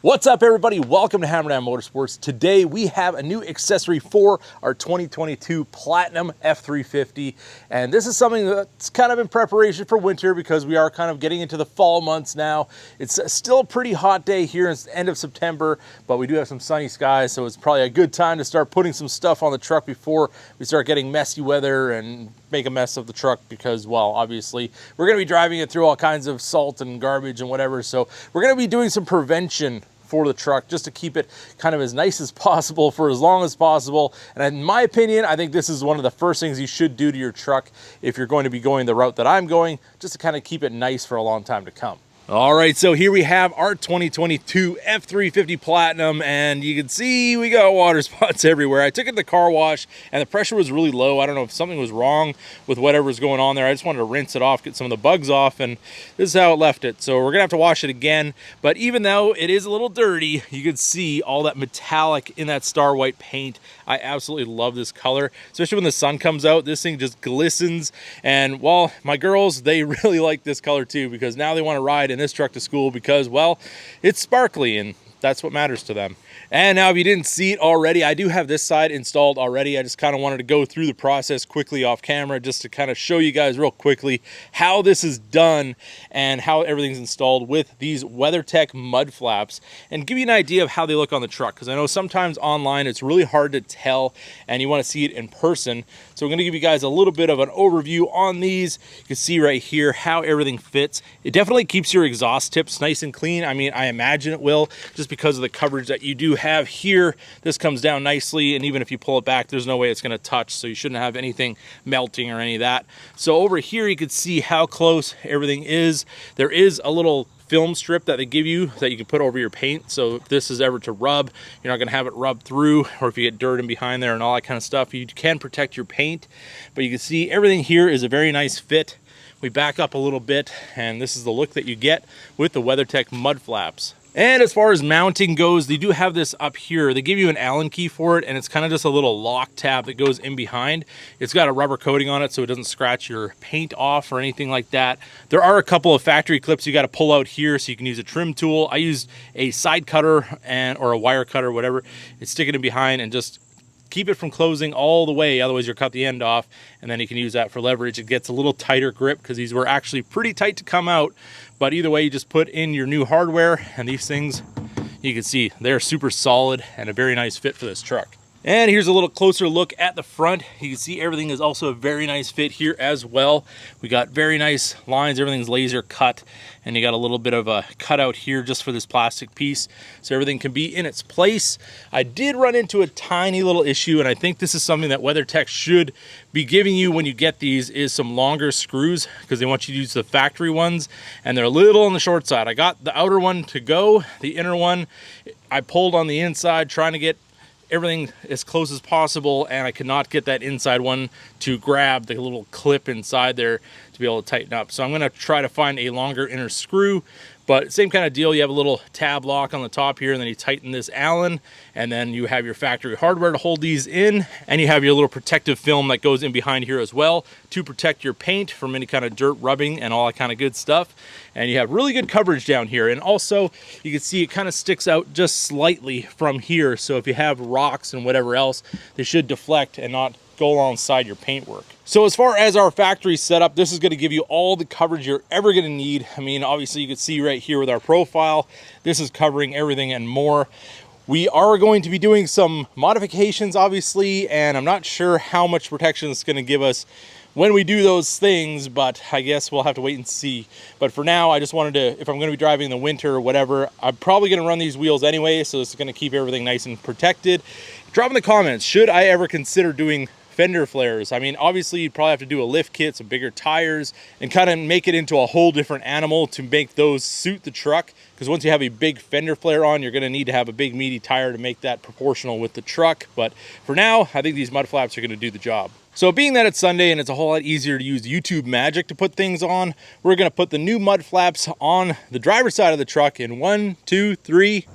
What's up, everybody? Welcome to Hammerdown Motorsports. Today we have a new accessory for our 2022 Platinum F350, and this is something that's kind of in preparation for winter because we are kind of getting into the fall months now. It's still a pretty hot day here. It's the end of September, but we do have some sunny skies, so it's probably a good time to start putting some stuff on the truck before we start getting messy weather and make a mess of the truck because, well, obviously we're going to be driving it through all kinds of salt and garbage and whatever, so we're going to be doing some prevention for the truck just to keep it kind of as nice as possible for as long as possible. And in my opinion, I think this is one of the first things you should do to your truck if you're going to be going the route that I'm going, just to kind of keep it nice for a long time to come. All right, so here we have our 2022 F350 Platinum, and you can see we got water spots everywhere. I took it to the car wash, and the pressure was really low. I don't know if something was wrong with whatever's going on there. I just wanted to rinse it off, get some of the bugs off, and this is how it left it. So we're gonna have to wash it again, but even though it is a little dirty, you can see all that metallic in that star white paint. I absolutely love this color, especially when the sun comes out. This thing just glistens, and well, my girls, they really like this color too, because now they want to ride in this truck to school because, well, it's sparkly and that's what matters to them. And now, if you didn't see it already, I do have this side installed already. I just kind of wanted to go through the process quickly off camera just to kind of show you guys real quickly how this is done and how everything's installed with these WeatherTech mud flaps, and give you an idea of how they look on the truck, because I know sometimes online it's really hard to tell and you want to see it in person. So I'm going to give you guys a little bit of an overview on these. You can see right here how everything fits. It definitely keeps your exhaust tips nice and clean. I mean, I imagine it will, just because of the coverage that you do have here. This comes down nicely, and even if you pull it back, there's no way it's going to touch, so you shouldn't have anything melting or any of that. So over here you can see how close everything is. There is a little film strip that they give you that you can put over your paint, so if this is ever to rub, you're not going to have it rub through, or if you get dirt in behind there and all that kind of stuff, you can protect your paint. But you can see everything here is a very nice fit. We back up a little bit, and this is the look that you get with the WeatherTech mud flaps. And as far as mounting goes, they do have this up here. They give you an Allen key for it, and it's kind of just a little lock tab that goes in behind. It's got a rubber coating on it so it doesn't scratch your paint off or anything like that. There are a couple of factory clips you got to pull out here so you can use a trim tool. I used a side cutter or a wire cutter, whatever. It's sticking in behind and just keep it from closing all the way, otherwise you'll cut the end off, and then you can use that for leverage. It gets a little tighter grip because these were actually pretty tight to come out, but either way, you just put in your new hardware, and these things, you can see they're super solid and a very nice fit for this truck. And here's a little closer look at the front. You can see everything is also a very nice fit here as well. We got very nice lines, everything's laser cut, and you got a little bit of a cutout here just for this plastic piece, so everything can be in its place. I did run into a tiny little issue, and I think this is something that WeatherTech should be giving you when you get these, is some longer screws, because they want you to use the factory ones, and they're a little on the short side. I got the outer one to go, the inner one I pulled on the inside trying to get everything as close as possible, and I could not get that inside one to grab the little clip inside there to be able to tighten up. So I'm going to try to find a longer inner screw, but same kind of deal. You have a little tab lock on the top here, and then you tighten this Allen, and then you have your factory hardware to hold these in, and you have your little protective film that goes in behind here as well to protect your paint from any kind of dirt rubbing and all that kind of good stuff. And you have really good coverage down here, and also you can see it kind of sticks out just slightly from here, so if you have rocks and whatever else, they should deflect and not go alongside your paintwork. So as far as our factory setup, this is going to give you all the coverage you're ever going to need. I mean, obviously you can see right here with our profile, this is covering everything and more. We are going to be doing some modifications, obviously, and I'm not sure how much protection it's going to give us when we do those things, but I guess we'll have to wait and see. But for now, I just wanted to, if I'm going to be driving in the winter or whatever, I'm probably going to run these wheels anyway, so it's going to keep everything nice and protected. Drop in the comments, should I ever consider doing fender flares? I mean, obviously you'd probably have to do a lift kit, some bigger tires, and kind of make it into a whole different animal to make those suit the truck, because once you have a big fender flare on, you're going to need to have a big meaty tire to make that proportional with the truck. But for now, I think these mud flaps are going to do the job. So being that it's Sunday and it's a whole lot easier to use YouTube magic to put things on, we're going to put the new mud flaps on the driver's side of the truck in 1, 2, 3.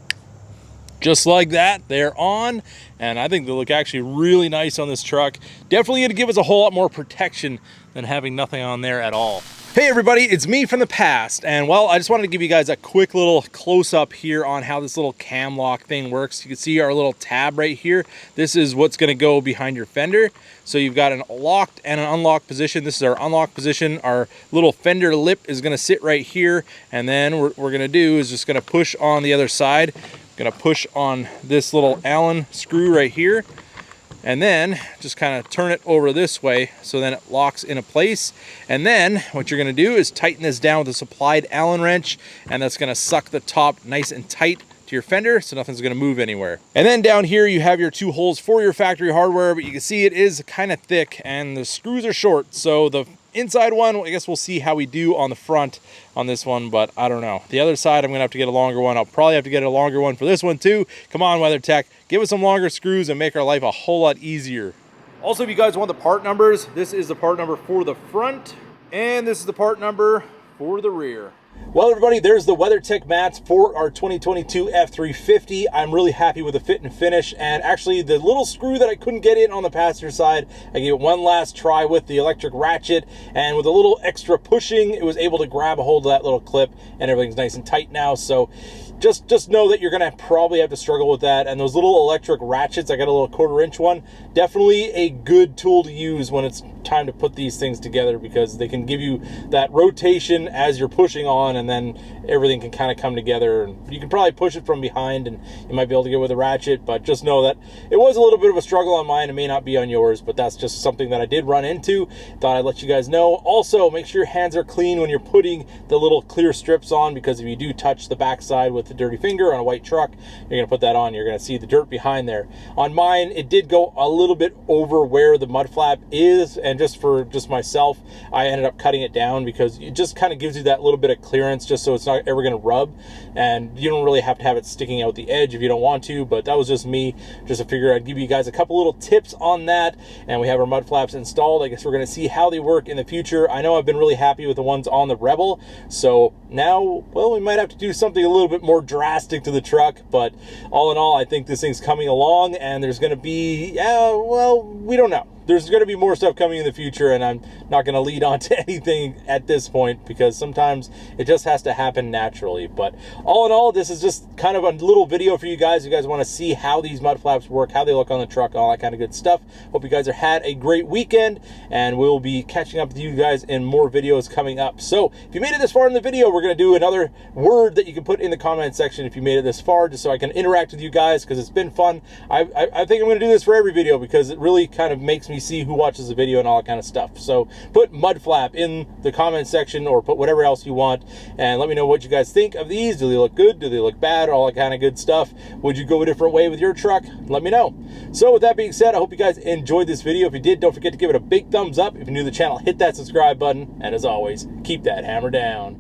Just like that, they're on, and I think they look actually really nice on this truck. Definitely going to give us a whole lot more protection than having nothing on there at all. Hey everybody, it's me from the past, and well, I just wanted to give you guys a quick little close-up here on how this little cam lock thing works. You can see our little tab right here. This is what's going to go behind your fender. So you've got an locked and an unlocked position. This is our unlocked position. Our little fender lip is going to sit right here, and then what we're going to do is just going to push on the other side. Going to push on this little Allen screw right here, and then just kind of turn it over this way so then it locks into place. And then what you're going to do is tighten this down with a supplied Allen wrench, and that's going to suck the top nice and tight to your fender so nothing's going to move anywhere. And then down here you have your two holes for your factory hardware, but you can see it is kind of thick and the screws are short. So the inside one, I guess we'll see how we do on the front on this one, but I don't know. The other side, I'm gonna have to get a longer one. I'll probably have to get a longer one for this one too. Come on, Weathertech, give us some longer screws and make our life a whole lot easier. Also, if you guys want the part numbers, this is the part number for the front, and this is the part number for the rear. Well, everybody, there's the Weathertech mats for our 2022 F350. I'm really happy with the fit and finish, and actually the little screw that I couldn't get in on the passenger side, I gave it one last try with the electric ratchet, and with a little extra pushing, it was able to grab a hold of that little clip, and everything's nice and tight now. So just know that you're gonna probably have to struggle with that. And those little electric ratchets, I got a little 1/4 inch one, definitely a good tool to use when it's time to put these things together, because they can give you that rotation as you're pushing on, and then everything can kind of come together. And you can probably push it from behind and you might be able to get with a ratchet, but just know that it was a little bit of a struggle on mine. It may not be on yours, but that's just something that I did run into. Thought I'd let you guys know. Also, make sure your hands are clean when you're putting the little clear strips on, because if you do touch the backside with the dirty finger on a white truck, you're gonna put that on, you're gonna see the dirt behind there. On mine, it did go a little bit over where the mud flap is, and just myself, I ended up cutting it down because it just kind of gives you that little bit of clearance, just so it's not ever gonna rub, and you don't really have to have it sticking out the edge if you don't want to. But that was just me, just to figure I'd give you guys a couple little tips on that. And we have our mud flaps installed. I guess we're gonna see how they work in the future. I know I've been really happy with the ones on the Rebel, so now, well, we might have to do something a little bit more drastic to the truck. But all in all, I think this thing's coming along, and there's gonna be, well, we don't know. There's going to be more stuff coming in the future, and I'm not going to lead on to anything at this point, because sometimes it just has to happen naturally. But all in all, this is just kind of a little video for you guys. You guys want to see how these mud flaps work, how they look on the truck, all that kind of good stuff. Hope you guys have had a great weekend, and we'll be catching up with you guys in more videos coming up. So if you made it this far in the video, we're going to do another word that you can put in the comment section if you made it this far, just so I can interact with you guys, because it's been fun. I think I'm going to do this for every video, because it really kind of makes me see who watches the video and all that kind of stuff. So put mud flap in the comment section, or put whatever else you want, and let me know what you guys think of these. Do they look good? Do they look bad? All that kind of good stuff. Would you go a different way with your truck? Let me know. So with that being said, I hope you guys enjoyed this video. If you did, don't forget to give it a big thumbs up. If you're new to the channel, hit that subscribe button, and as always, keep that hammer down.